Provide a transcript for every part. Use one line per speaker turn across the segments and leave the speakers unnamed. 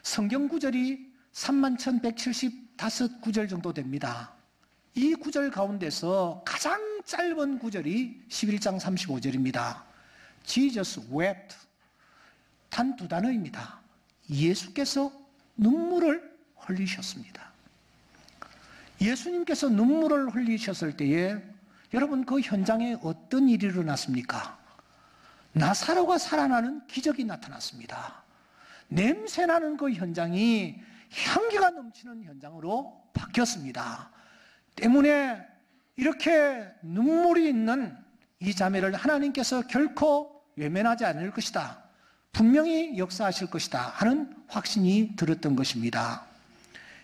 성경 구절이 31,175구절 정도 됩니다. 이 구절 가운데서 가장 짧은 구절이 11장 35절입니다. Jesus wept. 단 두 단어입니다. 예수께서 눈물을 흘리셨습니다. 예수님께서 눈물을 흘리셨을 때에 여러분 그 현장에 어떤 일이 일어났습니까? 나사로가 살아나는 기적이 나타났습니다. 냄새나는 그 현장이 향기가 넘치는 현장으로 바뀌었습니다. 때문에 이렇게 눈물이 있는 이 자매를 하나님께서 결코 외면하지 않을 것이다. 분명히 역사하실 것이다 하는 확신이 들었던 것입니다.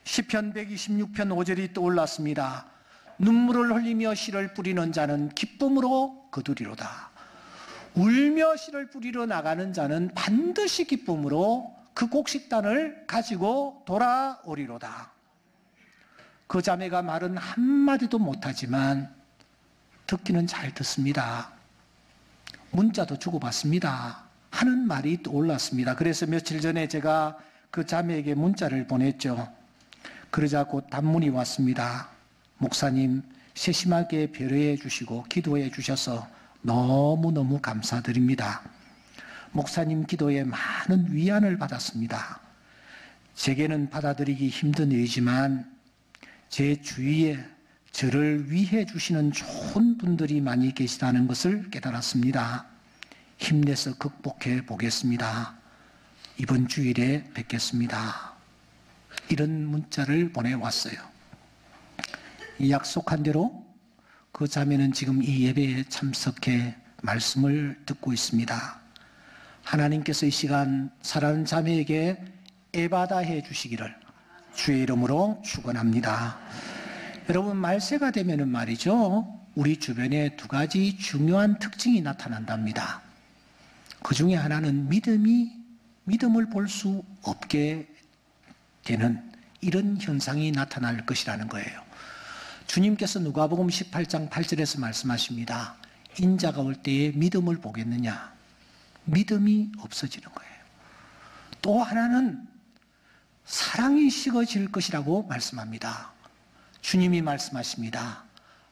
시편 126편 5절이 떠올랐습니다. 눈물을 흘리며 씨를 뿌리는 자는 기쁨으로 거두리로다. 울며 씨를 뿌리러 나가는 자는 반드시 기쁨으로 그 곡식단을 가지고 돌아오리로다. 그 자매가 말은 한마디도 못하지만 듣기는 잘 듣습니다. 문자도 주고받습니다 하는 말이 떠올랐습니다. 그래서 며칠 전에 제가 그 자매에게 문자를 보냈죠. 그러자 곧 단문이 왔습니다. 목사님, 세심하게 배려해 주시고 기도해 주셔서 너무너무 감사드립니다. 목사님 기도에 많은 위안을 받았습니다. 제게는 받아들이기 힘든 일이지만 제 주위에 저를 위해 주시는 좋은 분들이 많이 계시다는 것을 깨달았습니다. 힘내서 극복해 보겠습니다. 이번 주일에 뵙겠습니다. 이런 문자를 보내왔어요. 약속한 대로 그 자매는 지금 이 예배에 참석해 말씀을 듣고 있습니다. 하나님께서 이 시간 사랑하는 자매에게 에바다해 주시기를 주의 이름으로 축원합니다. 여러분, 말세가 되면은 말이죠, 우리 주변에 두 가지 중요한 특징이 나타난답니다. 그 중에 하나는 믿음을 볼 수 없게 되는 이런 현상이 나타날 것이라는 거예요. 주님께서 누가복음 18장 8절에서 말씀하십니다. 인자가 올 때에 믿음을 보겠느냐? 믿음이 없어지는 거예요. 또 하나는 사랑이 식어질 것이라고 말씀합니다. 주님이 말씀하십니다.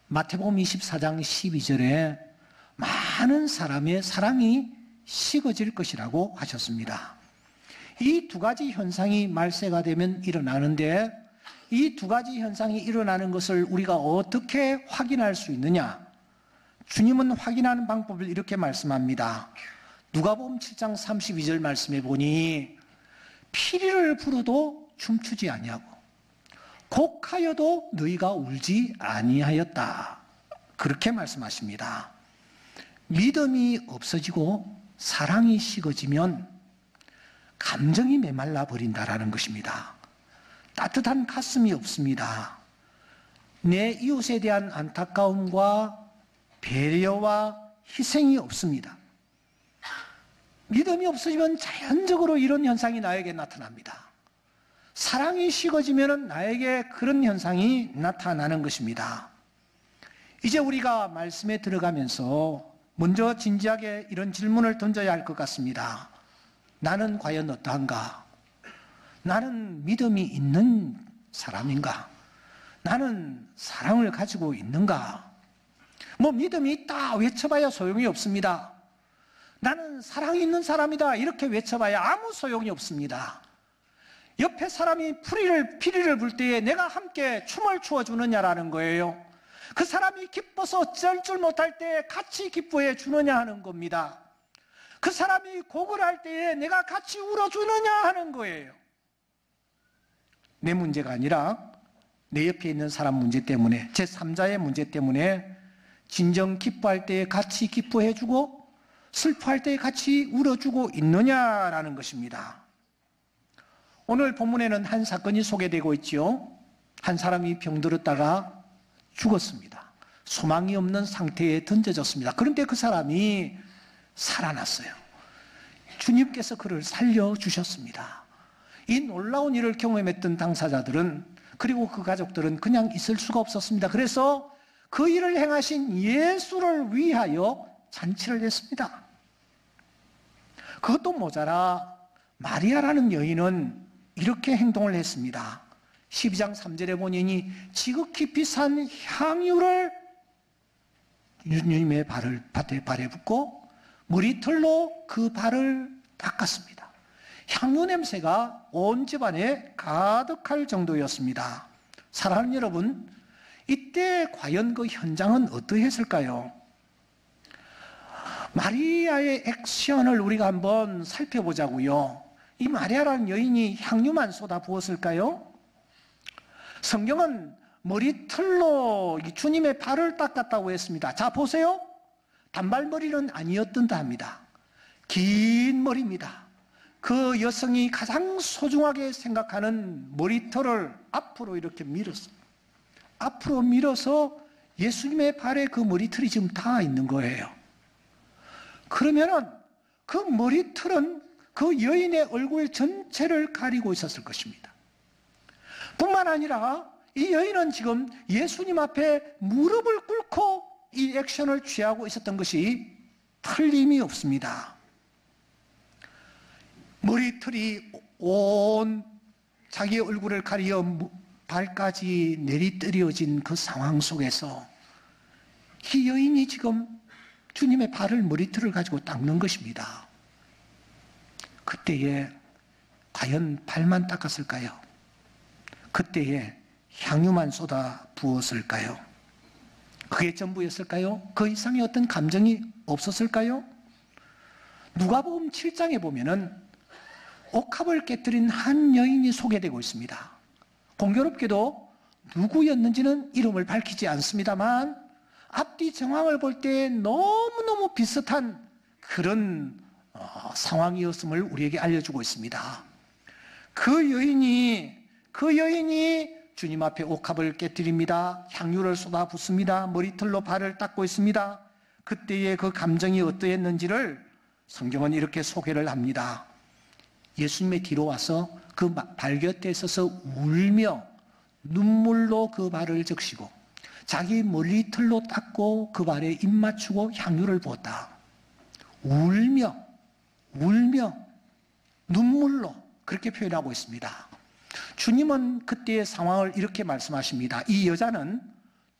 마태복음 24장 12절에 많은 사람의 사랑이 식어질 것이라고 하셨습니다. 이 두 가지 현상이 말세가 되면 일어나는데, 이 두 가지 현상이 일어나는 것을 우리가 어떻게 확인할 수 있느냐? 주님은 확인하는 방법을 이렇게 말씀합니다. 누가복음 7장 32절 말씀해 보니 피리를 불어도 춤추지 아니하고 곡하여도 너희가 울지 아니하였다. 그렇게 말씀하십니다. 믿음이 없어지고 사랑이 식어지면 감정이 메말라 버린다라는 것입니다. 따뜻한 가슴이 없습니다. 내 이웃에 대한 안타까움과 배려와 희생이 없습니다. 믿음이 없어지면 자연적으로 이런 현상이 나에게 나타납니다. 사랑이 식어지면 나에게 그런 현상이 나타나는 것입니다. 이제 우리가 말씀에 들어가면서 먼저 진지하게 이런 질문을 던져야 할 것 같습니다. 나는 과연 어떠한가? 나는 믿음이 있는 사람인가? 나는 사랑을 가지고 있는가? 믿음이 있다 외쳐봐야 소용이 없습니다. 나는 사랑이 있는 사람이다 이렇게 외쳐봐야 아무 소용이 없습니다. 옆에 사람이 피리를 불 때에 내가 함께 춤을 추어주느냐라는 거예요. 그 사람이 기뻐서 어쩔 줄 못할 때 같이 기뻐해 주느냐 하는 겁니다. 그 사람이 곡을 할 때에 내가 같이 울어주느냐 하는 거예요. 내 문제가 아니라 내 옆에 있는 사람 문제 때문에, 제3자의 문제 때문에 진정 기뻐할 때에 같이 기뻐해주고 슬퍼할 때에 같이 울어주고 있느냐라는 것입니다. 오늘 본문에는 한 사건이 소개되고 있지요. 한 사람이 병들었다가 죽었습니다. 소망이 없는 상태에 던져졌습니다. 그런데 그 사람이 살아났어요. 주님께서 그를 살려주셨습니다. 이 놀라운 일을 경험했던 당사자들은, 그리고 그 가족들은 그냥 있을 수가 없었습니다. 그래서 그 일을 행하신 예수를 위하여 잔치를 했습니다. 그것도 모자라 마리아라는 여인은 이렇게 행동을 했습니다. 12장 3절에 보니 지극히 비싼 향유를 예수님의 발에 붓고 머리털로 그 발을 닦았습니다. 향유 냄새가 온 집안에 가득할 정도였습니다. 사랑하는 여러분, 이때 과연 그 현장은 어떠했을까요? 마리아의 액션을 우리가 한번 살펴보자고요. 이 마리아라는 여인이 향유만 쏟아 부었을까요? 성경은 머리털로 주님의 발을 닦았다고 했습니다. 자, 보세요. 단발머리는 아니었던다 합니다. 긴 머리입니다. 그 여성이 가장 소중하게 생각하는 머리털을 앞으로 이렇게 밀었어요. 앞으로 밀어서 예수님의 발에 그 머리털이 지금 닿아 있는 거예요. 그러면은 그 머리털은 그 여인의 얼굴 전체를 가리고 있었을 것입니다. 뿐만 아니라 이 여인은 지금 예수님 앞에 무릎을 꿇고 이 액션을 취하고 있었던 것이 틀림이 없습니다. 머리털이 온 자기의 얼굴을 가리어 발까지 내리뜨려진 그 상황 속에서 이 여인이 지금 주님의 발을 머리털을 가지고 닦는 것입니다. 그때에 과연 발만 닦았을까요? 그때에 향유만 쏟아 부었을까요? 그게 전부였을까요? 그 이상의 어떤 감정이 없었을까요? 누가복음 7장에 보면은 옥합을 깨뜨린 한 여인이 소개되고 있습니다. 공교롭게도 누구였는지는 이름을 밝히지 않습니다만 앞뒤 정황을 볼 때 너무너무 비슷한 그런 상황이었음을 우리에게 알려주고 있습니다. 그 여인이 주님 앞에 옥합을 깨뜨립니다. 향유를 쏟아 붓습니다. 머리털로 발을 닦고 있습니다. 그때의 그 감정이 어떠했는지를 성경은 이렇게 소개를 합니다. 예수님의 뒤로 와서 그 발 곁에 서서 울며 눈물로 그 발을 적시고 자기 머리털로 닦고 그 발에 입 맞추고 향유를 부었다. 울며 눈물로 그렇게 표현하고 있습니다. 주님은 그때의 상황을 이렇게 말씀하십니다. 이 여자는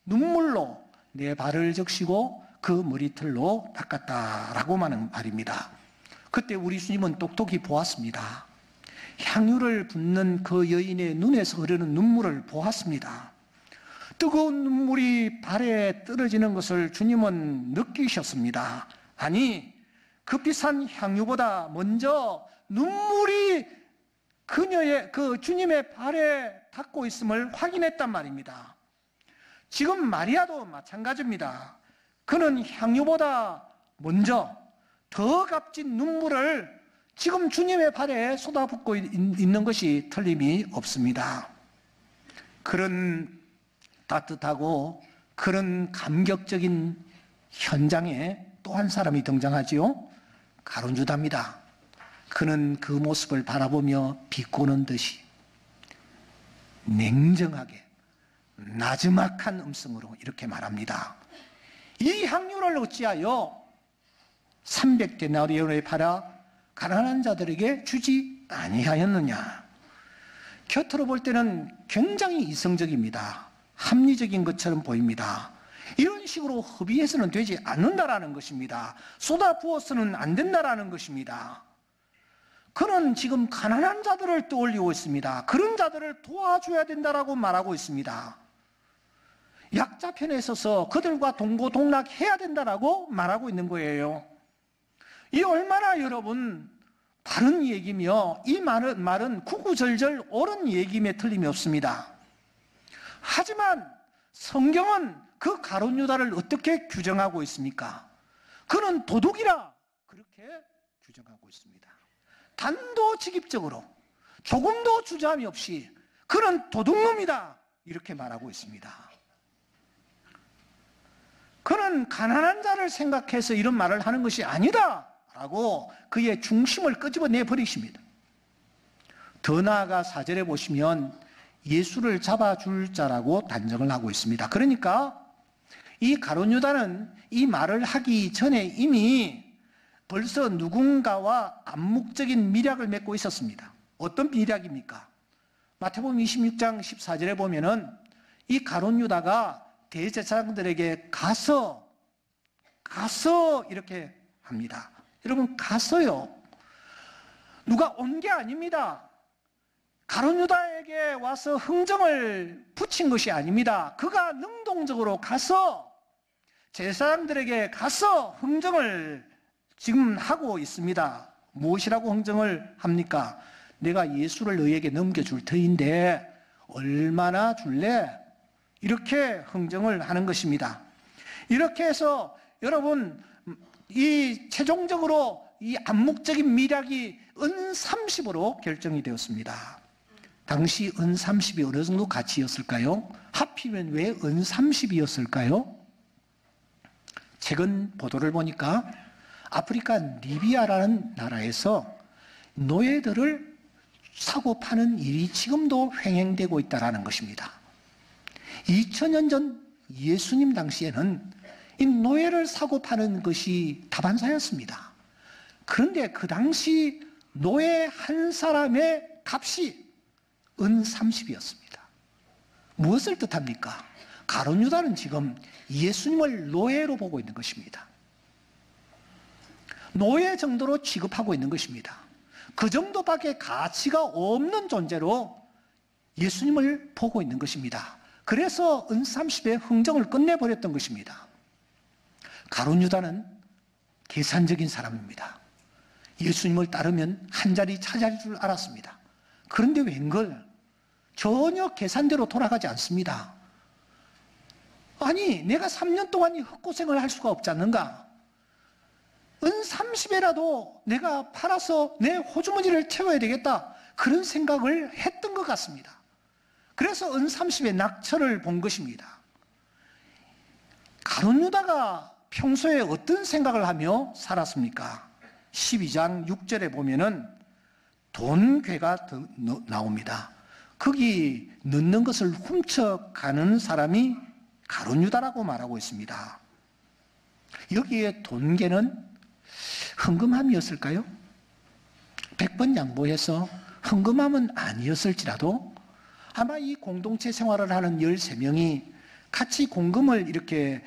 눈물로 내 발을 적시고 그 머리털로 닦았다라고 하는 말입니다. 그때 우리 주님은 똑똑히 보았습니다. 향유를 붓는 그 여인의 눈에서 흐르는 눈물을 보았습니다. 뜨거운 눈물이 발에 떨어지는 것을 주님은 느끼셨습니다. 아니, 그 비싼 향유보다 먼저 눈물이 그녀의 그 주님의 발에 닿고 있음을 확인했단 말입니다. 지금 마리아도 마찬가지입니다. 그는 향유보다 먼저 더 값진 눈물을 지금 주님의 발에 쏟아붓고 있는 것이 틀림이 없습니다. 그런 따뜻하고 그런 감격적인 현장에 또 한 사람이 등장하지요. 가룟유다입니다. 그는 그 모습을 바라보며 비꼬는 듯이 냉정하게 나지막한 음성으로 이렇게 말합니다. 이 향유를 어찌하여 300데나리온에 팔아 가난한 자들에게 주지 아니하였느냐. 곁으로 볼 때는 굉장히 이성적입니다. 합리적인 것처럼 보입니다. 이런 식으로 허비해서는 되지 않는다라는 것입니다. 쏟아 부어서는 안 된다라는 것입니다. 그는 지금 가난한 자들을 떠올리고 있습니다. 그런 자들을 도와줘야 된다라고 말하고 있습니다. 약자 편에 서서 그들과 동고동락해야 된다라고 말하고 있는 거예요. 이 얼마나 여러분 바른 얘기며 이 말은 구구절절 옳은 얘기임에 틀림이 없습니다. 하지만 성경은 그 가룟유다를 어떻게 규정하고 있습니까? 그는 도둑이라 그렇게 규정하고 있습니다. 단도직입적으로 조금도 주저함이 없이 그는 도둑놈이다 이렇게 말하고 있습니다. 그는 가난한 자를 생각해서 이런 말을 하는 것이 아니다 라고 그의 중심을 끄집어내 버리십니다. 더 나아가 4절에 보시면 예수를 잡아줄 자라고 단정을 하고 있습니다. 그러니까 이 가룟유다는 이 말을 하기 전에 이미 벌써 누군가와 암묵적인 미략을 맺고 있었습니다. 어떤 미략입니까? 마태복음 26장 14절에 보면은 이 가룟 유다가 대제사장들에게 가서 이렇게 합니다. 여러분, 가서요. 누가 온 게 아닙니다. 가룟 유다에게 와서 흥정을 붙인 것이 아닙니다. 그가 능동적으로 가서 제사장들에게 가서 흥정을 지금 하고 있습니다. 무엇이라고 흥정을 합니까? 내가 예수를 너희에게 넘겨줄 터인데 얼마나 줄래? 이렇게 흥정을 하는 것입니다. 이렇게 해서 여러분, 이 최종적으로 이 암묵적인 미략이 은 30으로 결정이 되었습니다. 당시 은 30이 어느 정도 가치였을까요? 하필이면 왜 은 30이었을까요? 최근 보도를 보니까 아프리카 리비아라는 나라에서 노예들을 사고 파는 일이 지금도 횡행되고 있다는 것입니다. 2000년 전 예수님 당시에는 이 노예를 사고 파는 것이 다반사였습니다. 그런데 그 당시 노예 한 사람의 값이 은 30이었습니다. 무엇을 뜻합니까? 가룟 유다는 지금 예수님을 노예로 보고 있는 것입니다. 노예 정도로 취급하고 있는 것입니다. 그 정도밖에 가치가 없는 존재로 예수님을 보고 있는 것입니다. 그래서 은 30의 흥정을 끝내버렸던 것입니다. 가룟 유다는 계산적인 사람입니다. 예수님을 따르면 한 자리 차지할 줄 알았습니다. 그런데 웬걸 전혀 계산대로 돌아가지 않습니다. 아니, 내가 3년 동안 이 헛고생을 할 수가 없지 않는가? 은 30에라도 내가 팔아서 내 호주머니를 채워야 되겠다. 그런 생각을 했던 것 같습니다. 그래서 은 30의 낙처를 본 것입니다. 가룟 유다가 평소에 어떤 생각을 하며 살았습니까? 12장 6절에 보면은 돈괴가 나옵니다. 거기 넣는 것을 훔쳐가는 사람이 가룟 유다라고 말하고 있습니다. 여기에 돈괴는 흥금함이었을까요? 100번 양보해서 흥금함은 아니었을지라도 아마 이 공동체 생활을 하는 13명이 같이 공금을 이렇게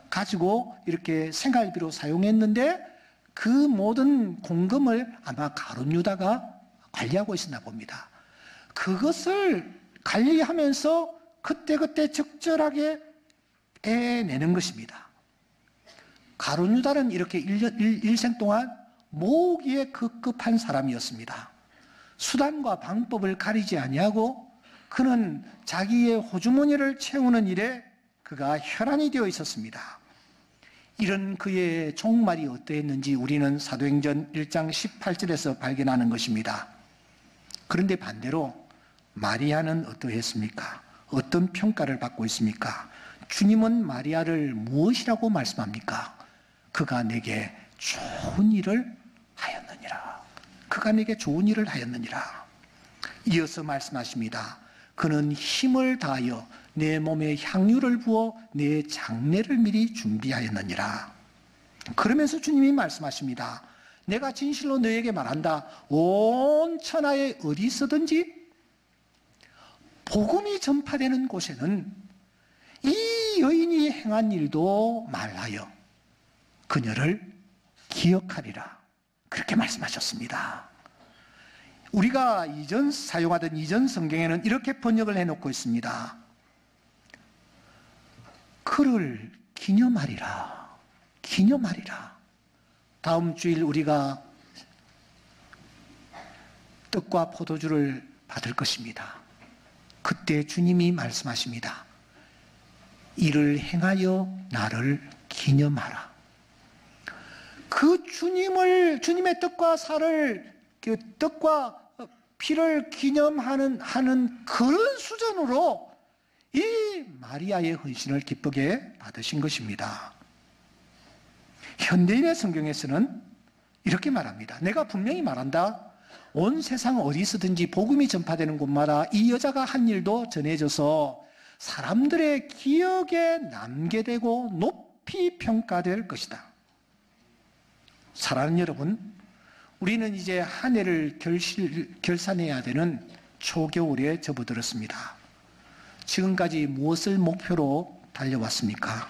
가지고 이렇게 생활비로 사용했는데 그 모든 공금을 아마 가룟 유다가 관리하고 있었나 봅니다. 그것을 관리하면서 그때그때 적절하게 빼내는 것입니다. 가룟 유다는 이렇게 일생 동안 모으기에 급급한 사람이었습니다. 수단과 방법을 가리지 아니하고 그는 자기의 호주머니를 채우는 일에 그가 혈안이 되어 있었습니다. 이런 그의 종말이 어떠했는지 우리는 사도행전 1장 18절에서 발견하는 것입니다. 그런데 반대로 마리아는 어떠했습니까? 어떤 평가를 받고 있습니까? 주님은 마리아를 무엇이라고 말씀합니까? 그가 내게 좋은 일을 하였느니라. 그가 내게 좋은 일을 하였느니라. 이어서 말씀하십니다. 그는 힘을 다하여 내 몸에 향유를 부어 내 장례를 미리 준비하였느니라. 그러면서 주님이 말씀하십니다. 내가 진실로 너에게 말한다. 온 천하에 어디서든지 복음이 전파되는 곳에는 이 여인이 행한 일도 말하여 그녀를 기억하리라. 그렇게 말씀하셨습니다. 우리가 이전 사용하던 이전 성경에는 이렇게 번역을 해놓고 있습니다. 그를 기념하리라. 기념하리라. 다음 주일 우리가 떡과 포도주를 받을 것입니다. 그때 주님이 말씀하십니다. 이를 행하여 나를 기념하라. 그 주님의 떡과 살을, 떡과 피를 기념하는 그런 수준으로 이 마리아의 헌신을 기쁘게 받으신 것입니다. 현대인의 성경에서는 이렇게 말합니다. 내가 분명히 말한다. 온 세상 어디서든지 복음이 전파되는 곳마다 이 여자가 한 일도 전해져서 사람들의 기억에 남게 되고 높이 평가될 것이다. 사랑하는 여러분, 우리는 이제 한 해를 결산해야 되는 초겨울에 접어들었습니다. 지금까지 무엇을 목표로 달려왔습니까?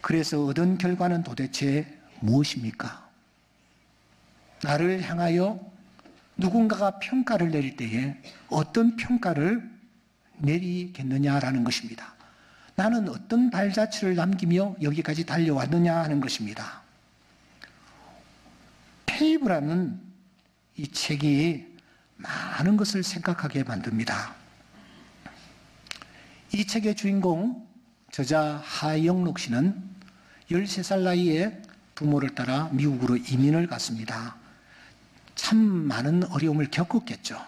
그래서 얻은 결과는 도대체 무엇입니까? 나를 향하여 누군가가 평가를 내릴 때에 어떤 평가를 내리겠느냐라는 것입니다. 나는 어떤 발자취를 남기며 여기까지 달려왔느냐 하는 것입니다. 페이브라는 이 책이 많은 것을 생각하게 만듭니다. 이 책의 주인공, 저자 하영록 씨는 13살 나이에 부모를 따라 미국으로 이민을 갔습니다. 참 많은 어려움을 겪었겠죠.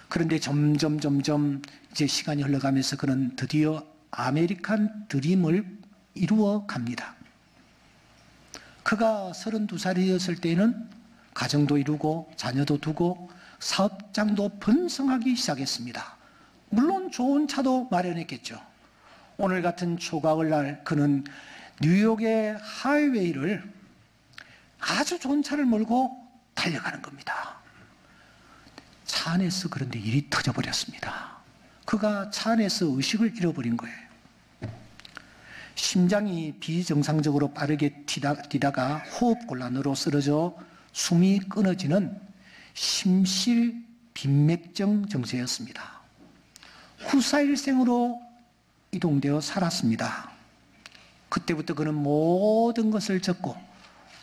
그런데 점점 이제 시간이 흘러가면서 그는 드디어 아메리칸 드림을 이루어 갑니다. 그가 32살이었을 때에는 가정도 이루고 자녀도 두고 사업장도 번성하기 시작했습니다. 물론 좋은 차도 마련했겠죠. 오늘 같은 초가을 날 그는 뉴욕의 하이웨이를 아주 좋은 차를 몰고 달려가는 겁니다. 차 안에서 그런데 일이 터져버렸습니다. 그가 차 안에서 의식을 잃어버린 거예요. 심장이 비정상적으로 빠르게 뛰다가 호흡곤란으로 쓰러져 숨이 끊어지는 심실빈맥증 증세였습니다. 후사일생으로 이동되어 살았습니다. 그때부터 그는 모든 것을 접고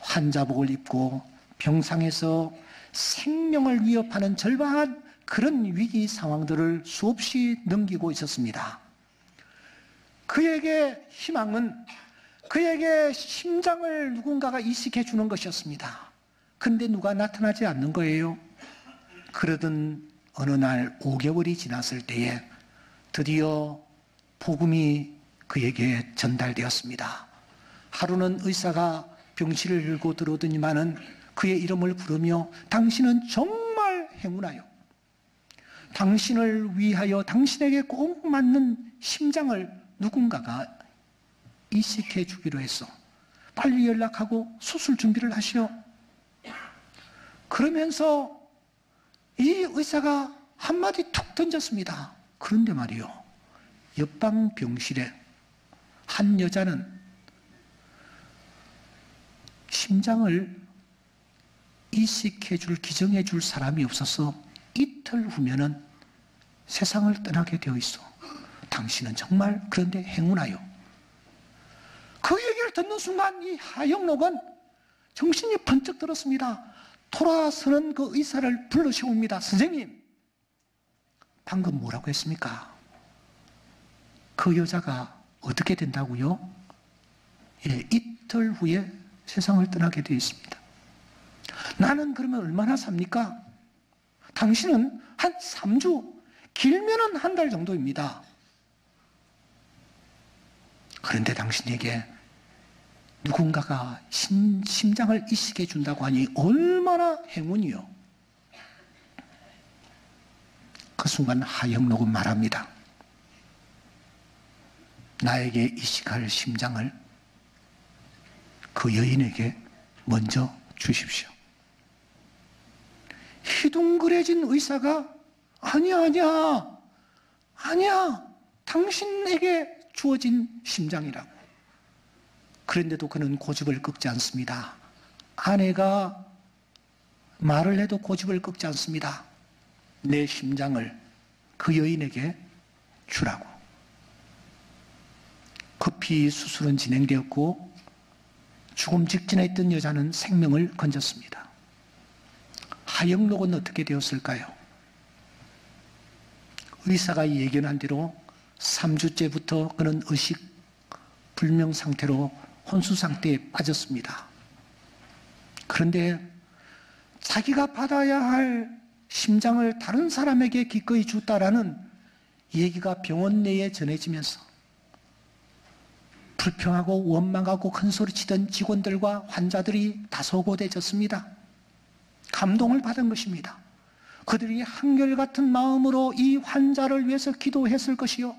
환자복을 입고 병상에서 생명을 위협하는 절박한 그런 위기 상황들을 수없이 넘기고 있었습니다. 그에게 희망은 그에게 심장을 누군가가 이식해 주는 것이었습니다. 그런데 누가 나타나지 않는 거예요. 그러던 어느 날 5개월이 지났을 때에 드디어 복음이 그에게 전달되었습니다. 하루는 의사가 병실을 열고 들어오더니만은 그의 이름을 부르며 당신은 정말 행운하여 당신을 위하여 당신에게 꼭 맞는 심장을 누군가가 이식해 주기로 했어. 빨리 연락하고 수술 준비를 하시오. 그러면서 이 의사가 한마디 툭 던졌습니다. 그런데 말이요, 옆방 병실에 한 여자는 심장을 이식해 줄, 기증해 줄 사람이 없어서 이틀 후면은 세상을 떠나게 되어 있어. 당신은 정말 그런데 행운하여. 그 얘기를 듣는 순간 이 하영록은 정신이 번쩍 들었습니다. 돌아서는 그 의사를 불러 세웁니다. 선생님, 방금 뭐라고 했습니까? 그 여자가 어떻게 된다고요? 예, 이틀 후에 세상을 떠나게 되어 있습니다. 나는 그러면 얼마나 삽니까? 당신은 한 3주, 길면은 한 달 정도입니다. 그런데 당신에게 누군가가 심장을 이식해 준다고 하니 얼마나 행운이요. 그 순간 하영록은 말합니다. 나에게 이식할 심장을 그 여인에게 먼저 주십시오. 희둥그레진 의사가 아니야, 당신에게 주어진 심장이라고. 그런데도 그는 고집을 꺾지 않습니다. 아내가 말을 해도 고집을 꺾지 않습니다. 내 심장을 그 여인에게 주라고. 급히 수술은 진행되었고 죽음 직전에 있던 여자는 생명을 건졌습니다. 하영록은 어떻게 되었을까요? 의사가 예견한 대로 3주째부터 그는 의식 불명 상태로 혼수 상태에 빠졌습니다. 그런데 자기가 받아야 할 심장을 다른 사람에게 기꺼이 줬다라는 얘기가 병원 내에 전해지면서 불평하고 원망하고 큰소리치던 직원들과 환자들이 다소곳해졌습니다. 감동을 받은 것입니다. 그들이 한결같은 마음으로 이 환자를 위해서 기도했을 것이요,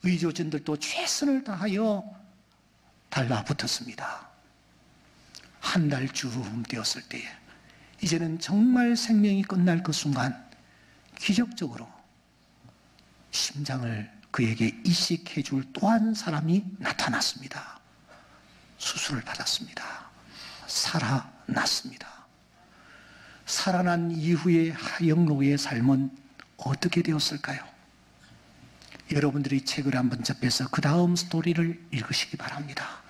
의료진들도 최선을 다하여 달라붙었습니다. 한 달쯤 되었을 때에 이제는 정말 생명이 끝날 그 순간 기적적으로 심장을 그에게 이식해 줄 또 한 사람이 나타났습니다. 수술을 받았습니다. 살아났습니다. 살아난 이후의 하영록의 삶은 어떻게 되었을까요? 여러분들이 책을 한번 접해서 그 다음 스토리를 읽으시기 바랍니다.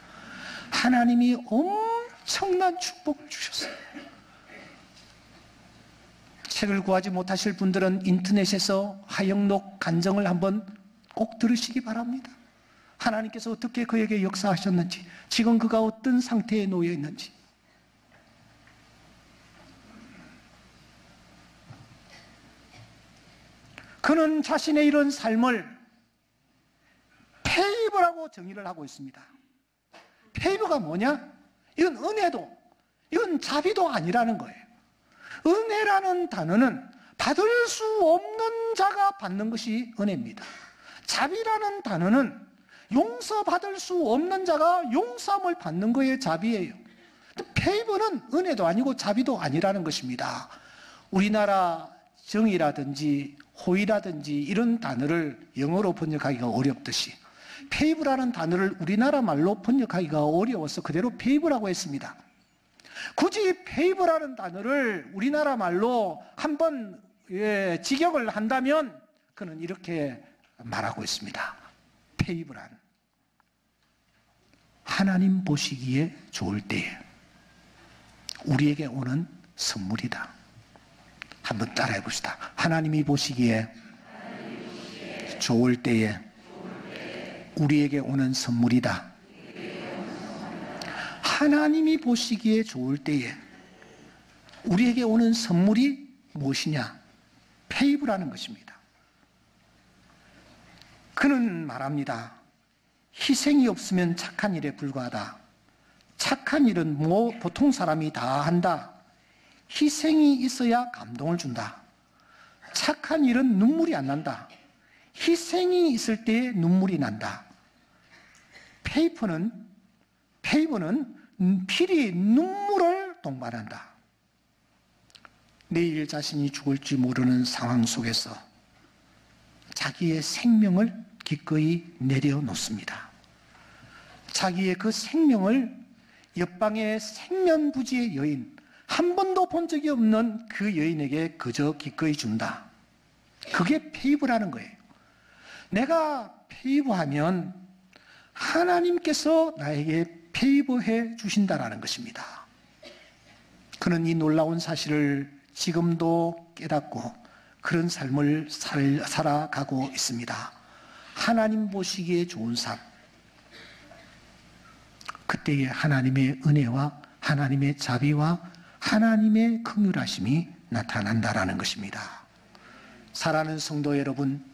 하나님이 엄청난 축복을 주셨어요. 책을 구하지 못하실 분들은 인터넷에서 하영록 간증을 한번 꼭 들으시기 바랍니다. 하나님께서 어떻게 그에게 역사하셨는지, 지금 그가 어떤 상태에 놓여 있는지. 그는 자신의 이런 삶을 페이브라고 정의를 하고 있습니다. 페이브가 뭐냐? 이건 은혜도, 이건 자비도 아니라는 거예요. 은혜라는 단어는 받을 수 없는 자가 받는 것이 은혜입니다. 자비라는 단어는 용서받을 수 없는 자가 용서함을 받는 거에 자비예요. 페이브는 은혜도 아니고 자비도 아니라는 것입니다. 우리나라 정의라든지 호의라든지 이런 단어를 영어로 번역하기가 어렵듯이 페이브라는 단어를 우리나라 말로 번역하기가 어려워서 그대로 페이브라고 했습니다. 굳이 페이브라는 단어를 우리나라 말로 한번 직역을 한다면 그는 이렇게 말하고 있습니다. 페이브란 하나님 보시기에 좋을 때에 우리에게 오는 선물이다. 한번 따라해 봅시다. 하나님이 보시기에 좋을 때에 우리에게 오는 선물이다. 하나님이 보시기에 좋을 때에 우리에게 오는 선물이 무엇이냐? 페이브라는 것입니다. 그는 말합니다. 희생이 없으면 착한 일에 불과하다. 착한 일은 보통 사람이 다 한다. 희생이 있어야 감동을 준다. 착한 일은 눈물이 안 난다. 희생이 있을 때에 눈물이 난다. 페이브는 필히 눈물을 동반한다. 내일 자신이 죽을지 모르는 상황 속에서 자기의 생명을 기꺼이 내려놓습니다. 자기의 그 생명을 옆방의 생면부지의 여인, 한 번도 본 적이 없는 그 여인에게 그저 기꺼이 준다. 그게 페이브라는 거예요. 내가 페이브하면 하나님께서 나에게 페이브해 주신다라는 것입니다. 그는 이 놀라운 사실을 지금도 깨닫고 그런 삶을 살아가고 있습니다. 하나님 보시기에 좋은 삶. 그때에 하나님의 은혜와 하나님의 자비와 하나님의 긍휼하심이 나타난다라는 것입니다. 사랑하는 성도 여러분,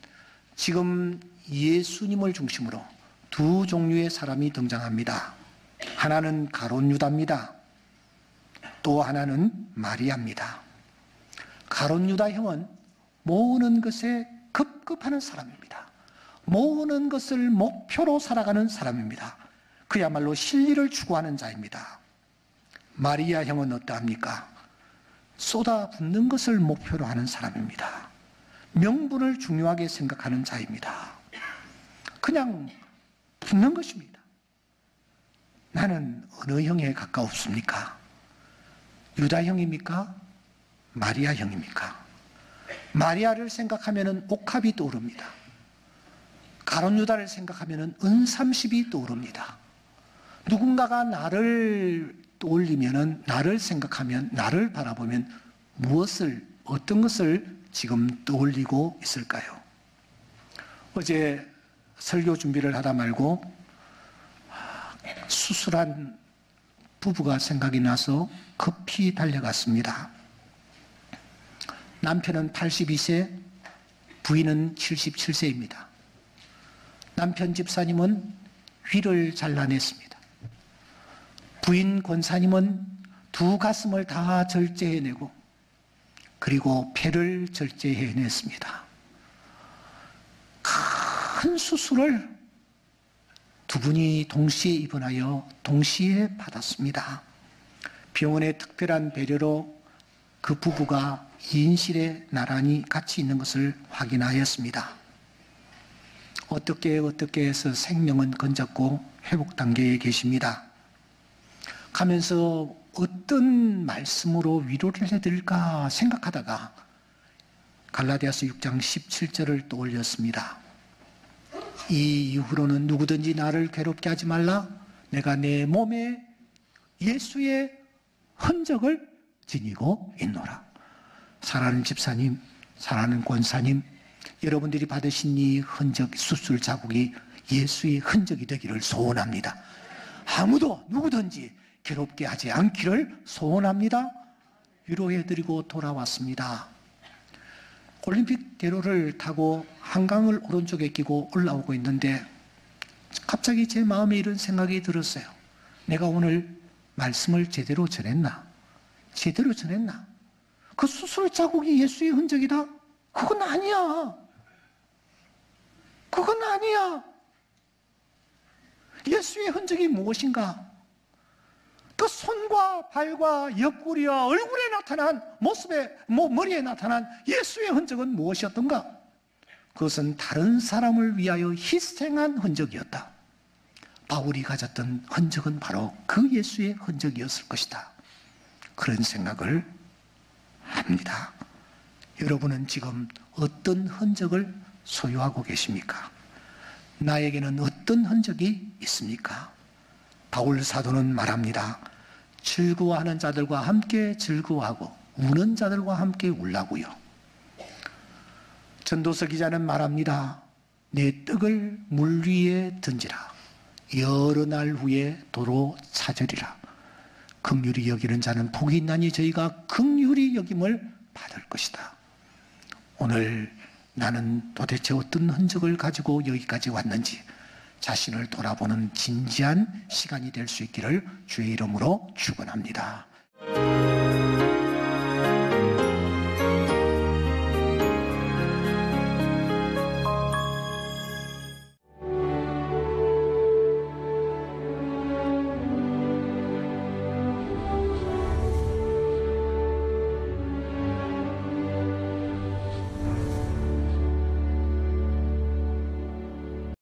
지금 예수님을 중심으로 두 종류의 사람이 등장합니다. 하나는 가룟 유다입니다. 또 하나는 마리아입니다. 가룟 유다 형은 모으는 것에 급급하는 사람입니다. 모으는 것을 목표로 살아가는 사람입니다. 그야말로 실리를 추구하는 자입니다. 마리아 형은 어떠합니까? 쏟아붓는 것을 목표로 하는 사람입니다. 명분을 중요하게 생각하는 자입니다. 그냥 붓는 것입니다. 나는 어느 형에 가까웠습니까? 유다 형입니까? 마리아 형입니까? 마리아를 생각하면 옥합이 떠오릅니다. 가룟 유다를 생각하면 은삼십이 떠오릅니다. 누군가가 나를 떠올리면, 나를 생각하면, 나를 바라보면 어떤 것을 지금 떠올리고 있을까요? 어제 설교 준비를 하다 말고 수술한 부부가 생각이 나서 급히 달려갔습니다. 남편은 82세, 부인은 77세입니다. 남편 집사님은 위를 잘라냈습니다. 부인 권사님은 두 가슴을 다 절제해내고 그리고 폐를 절제해냈습니다. 큰 수술을 두 분이 동시에 입원하여 동시에 받았습니다. 병원의 특별한 배려로 그 부부가 인실에 나란히 같이 있는 것을 확인하였습니다. 어떻게 해서 생명은 건졌고 회복 단계에 계십니다. 가면서 어떤 말씀으로 위로를 해드릴까 생각하다가 갈라디아서 6장 17절을 떠올렸습니다. 이 이후로는 누구든지 나를 괴롭게 하지 말라. 내가 내 몸에 예수의 흔적을 지니고 있노라. 사랑하는 집사님, 사랑하는 권사님, 여러분들이 받으신 이 흔적, 수술 자국이 예수의 흔적이 되기를 소원합니다. 아무도 누구든지 괴롭게 하지 않기를 소원합니다. 위로해드리고 돌아왔습니다. 올림픽 대로를 타고 한강을 오른쪽에 끼고 올라오고 있는데 갑자기 제 마음에 이런 생각이 들었어요. 내가 오늘 말씀을 제대로 전했나? 제대로 전했나? 그 수술 자국이 예수의 흔적이다? 그건 아니야. 그건 아니야. 예수의 흔적이 무엇인가? 그 손과 발과 옆구리와 얼굴에 나타난 모습에, 머리에 나타난 예수의 흔적은 무엇이었던가? 그것은 다른 사람을 위하여 희생한 흔적이었다. 바울이 가졌던 흔적은 바로 그 예수의 흔적이었을 것이다. 그런 생각을 합니다. 여러분은 지금 어떤 흔적을 소유하고 계십니까? 나에게는 어떤 흔적이 있습니까? 바울 사도는 말합니다. 즐거워하는 자들과 함께 즐거워하고 우는 자들과 함께 울라고요. 전도서 기자는 말합니다. 내 떡을 물 위에 던지라. 여러 날 후에 도로 찾으리라. 긍휼히 여기는 자는 복이 있나니 저희가 긍휼히 여김을 받을 것이다. 오늘 나는 도대체 어떤 흔적을 가지고 여기까지 왔는지 자신을 돌아보는 진지한 시간이 될 수 있기를 주의 이름으로 축원합니다.